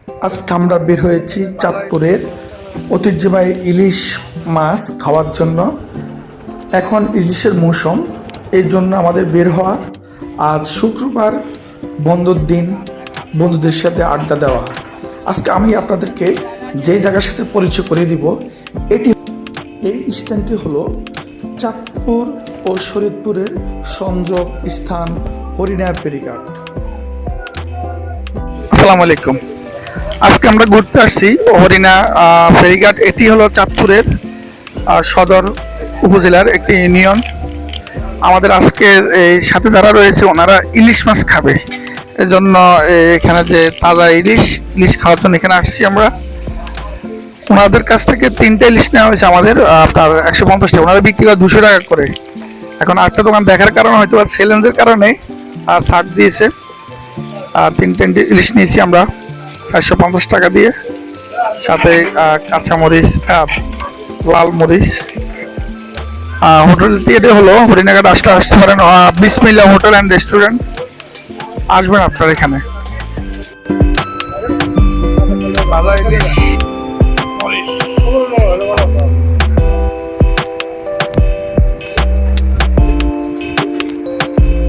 আজকে আমরা বের হয়েছি চাঁদপুরের ঐতিহ্যবাহী ইলিশ মাছ খাওয়ার জন্য। এখন ইলিশের মৌসুম, এই জন্য আমাদের বের হওয়া। আজ শুক্রবার, বন্ধুর দিন, বন্ধুদের সাথে আড্ডা দেওয়া। আজকে আমি আপনাদেরকে যে জায়গার সাথে পরিচয় করিয়ে দিব, এই স্থানটি হলো চাঁদপুর ও শরীয়তপুরের সংযোগ স্থান হরিণার ফেরিঘাট। আসসালামু আলাইকুম। আজকে আমরা ঘুরতে আসছি হরিণা ফেরিঘাট। এটি হলো চাঁদপুরের সদর উপজেলার একটি ইউনিয়ন। আমাদের আজকের এই সাথে যারা রয়েছে ওনারা ইলিশ মাছ খাবে, এজন্য এখানে যে তাজা ইলিশ খাওয়ার জন্য এখানে আসছি আমরা। ওনাদের কাছ থেকে 3টে ইলিশ নেওয়া হয়েছে আমাদের, আপনার 150 টাকা। ওনারা বিক্রি করে 200 টাকা করে। এখন আরেকটা দোকান দেখার কারণে হয়তো চ্যালেঞ্জের কারণে ছাড় দিয়েছে। 3টে ইলিশ নিয়েছি আমরা 450 টাকা দিয়ে, সাথে কাঁচামরিচ, লাল মরিচ। হোটেলটি এটা হলো হরিণাঘাট। আসতে পারেন বিসমিল্লাহ হোটেল অ্যান্ড রেস্টুরেন্ট। আসবেন আপনার এখানে। ভালো ইলিশ, মরিচ।